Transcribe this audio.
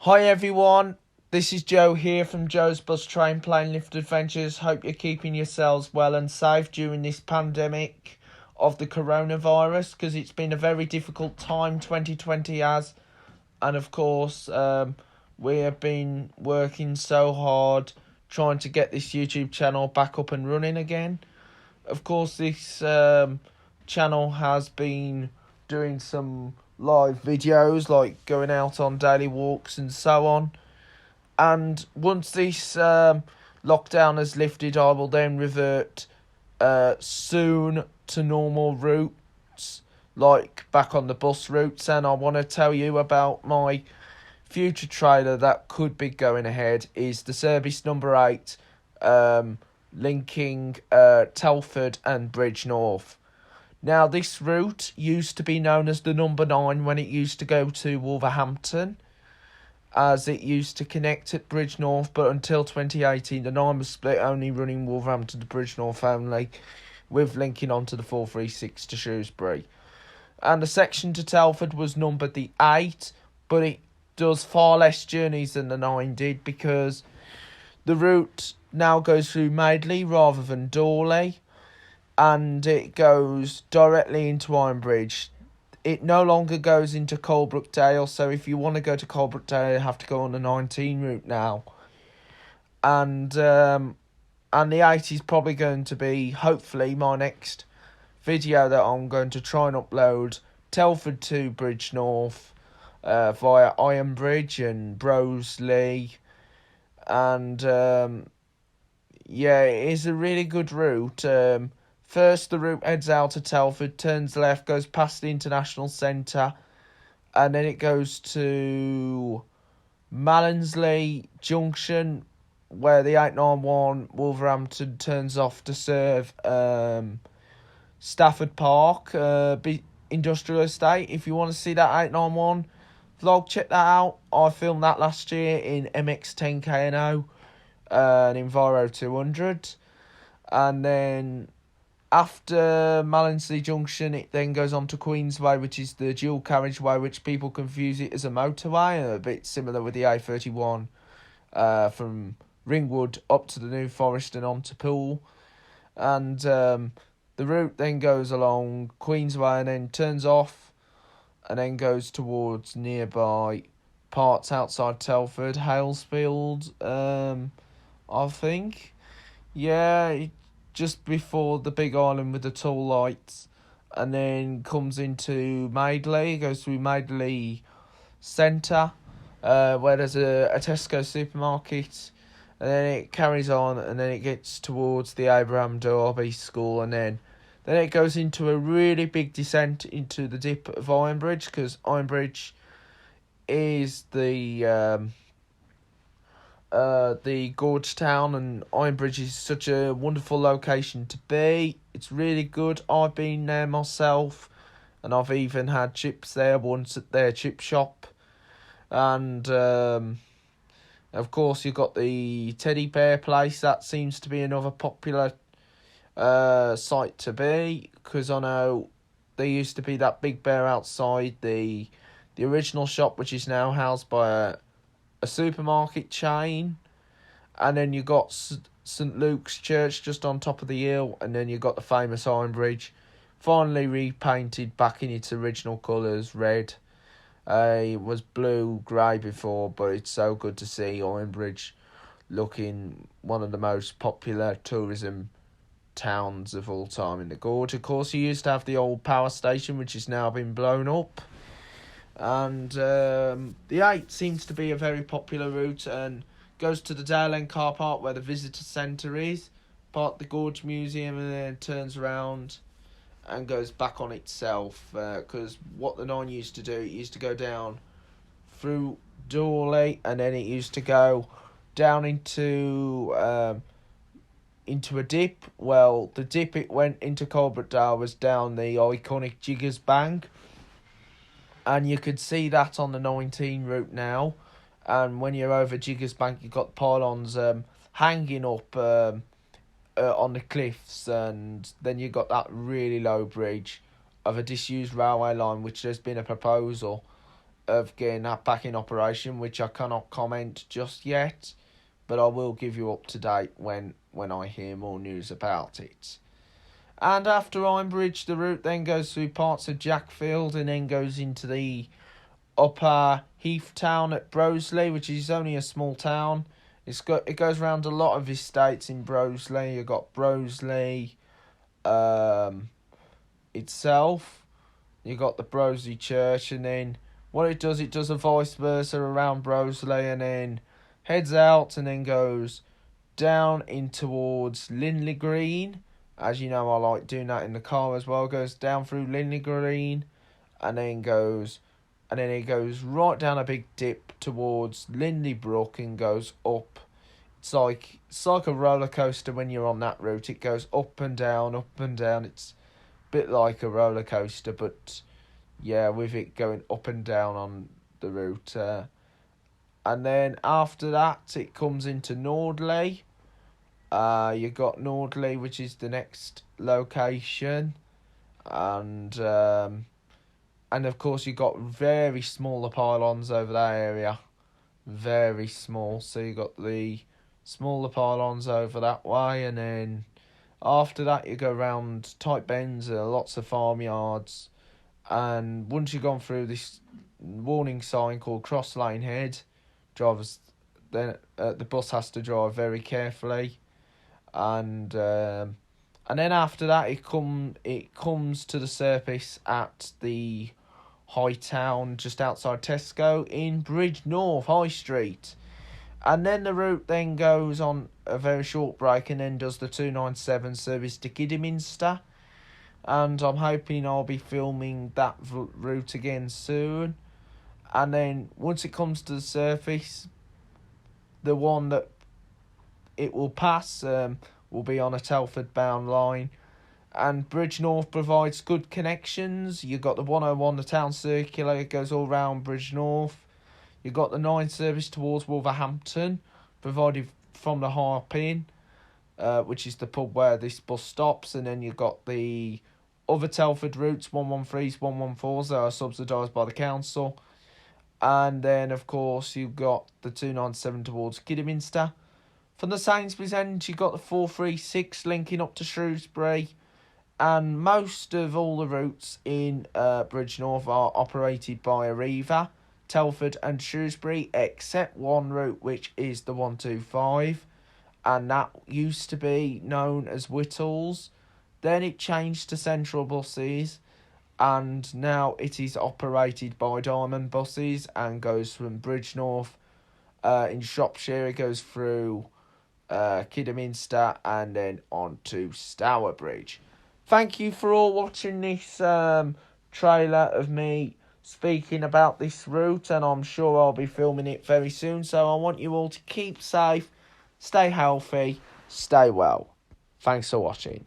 Hi everyone, this is Joe here from Joe's Bus Train Plane Lift Adventures. Hope you're keeping yourselves well and safe during this pandemic of the coronavirus, because it's been a very difficult time 2020 has. And of course, we have been working so hard trying to get this YouTube channel back up and running again. Of course, this channel has been doing some live videos, like going out on daily walks and so on. And once this lockdown has lifted, I will then revert soon to normal routes, like back on the bus routes. And I want to tell you about my future trailer that could be going ahead. Is the service number 8, linking Telford and Bridgnorth. Now, this route used to be known as the number 9 when it used to go to Wolverhampton, as it used to connect at Bridgnorth, but until 2018 the 9 was split, only running Wolverhampton to Bridgnorth only, with linking onto the 436 to Shrewsbury. And the section to Telford was numbered the 8, but it does far less journeys than the 9 did, because the route now goes through Madeley rather than Dawley, and it goes directly into Ironbridge. It no longer goes into Coalbrookdale, so if you want to go to Coalbrookdale, you have to go on the 19 route now. And the 8 is probably going to be, hopefully, my next video that I'm going to try and upload. Telford to Bridgnorth via Ironbridge and Broseley. And it is a really good route. First, the route heads out of Telford, turns left, goes past the International Centre, and then it goes to Mallinsley Junction, where the 891 Wolverhampton turns off to serve Stafford Park Industrial Estate. If you want to see that 891 vlog, check that out. I filmed that last year in MX10 KNO, an Enviro 200. And then after Mallinsley Junction, it then goes on to Queensway, which is the dual carriageway, which people confuse it as a motorway, a bit similar with the A31 from Ringwood up to the New Forest and on to Poole. And the route then goes along Queensway and then turns off and then goes towards nearby parts outside Telford, Halesfield, I think. Yeah, just before the big island with the tall lights, and then comes into Madeley, goes through Madeley Centre, where there's a Tesco supermarket, and then it carries on, and then it gets towards the Abraham Derby School, and then it goes into a really big descent into the dip of Ironbridge, because Ironbridge is the gorge town, and Ironbridge is such a wonderful location to be. It's really good. I've been there myself, and I've even had chips there once at their chip shop. And of course you've got the teddy bear place. That seems to be another popular site to be, because I know there used to be that big bear outside the original shop, which is now housed by a supermarket chain. And then you got St Luke's Church just on top of the hill, and then you got the famous Ironbridge, finally repainted back in its original colours, red. It was blue grey before, but it's so good to see Ironbridge looking one of the most popular tourism towns of all time in the gorge. Of course, you used to have the old power station, which has now been blown up. And the 8 seems to be a very popular route, and goes to the Dale End car park where the visitor centre is, part the Gorge Museum, and then turns around and goes back on itself. Because what the 9 used to do, it used to go down through Dawley, and then it used to go down into a dip. Well, the dip it went into Coalbrookdale was down the iconic Jiggers Bank, and you could see that on the 19 route now. And when you're over Jiggers Bank, you've got pylons hanging up on the cliffs, and then you've got that really low bridge of a disused railway line, which there's been a proposal of getting that back in operation, which I cannot comment just yet, but I will give you up to date when I hear more news about it. And after Ironbridge, the route then goes through parts of Jackfield and then goes into the upper Heath town at Broseley, which is only a small town. It goes around a lot of estates in Broseley. You've got Broseley itself. You've got the Broseley Church, and then what it does a vice versa around Broseley, and then heads out and then goes down in towards Linley Green. As you know, I like doing that in the car as well. Goes down through Linley Green, and then it goes right down a big dip towards Linley Brook and goes up. It's like a roller coaster when you're on that route. It goes up and down, up and down. It's a bit like a roller coaster, but yeah, with it going up and down on the route. And then after that, it comes into Nordley. You got Nordley, which is the next location, and of course you got very smaller pylons over that area, very small. So you got the smaller pylons over that way, and then after that you go round tight bends, lots of farmyards, and once you've gone through this warning sign called Cross Lane Head, drivers then the bus has to drive very carefully. And then after that, it comes to the surface at the High Town just outside Tesco in Bridgnorth High Street, and then the route then goes on a very short break and then does the 297 service to Kidderminster, and I'm hoping I'll be filming that route again soon. And then once it comes to the surface, the one that it will pass will be on a Telford bound line, and Bridgnorth provides good connections. You've got the 101, the town circular, it goes all round Bridgnorth. You've got the 9 service towards Wolverhampton, provided from the Harp Inn, which is the pub where this bus stops, and then you've got the other Telford routes, 113s, 114s, that are subsidised by the council. And then, of course, you've got the 297 towards Kidderminster. From the Sainsbury's end, you've got the 436 linking up to Shrewsbury. And most of all the routes in Bridgnorth are operated by Arriva, Telford and Shrewsbury, except one route, which is the 125. And that used to be known as Whittles. Then it changed to Central Buses, and now it is operated by Diamond Buses and goes from Bridgnorth in Shropshire. It goes through Kidderminster and then on to Stourbridge. Thank you for all watching this trailer of me speaking about this route, and I'm sure I'll be filming it very soon. So I want you all to keep safe, stay healthy, stay well. Thanks for watching.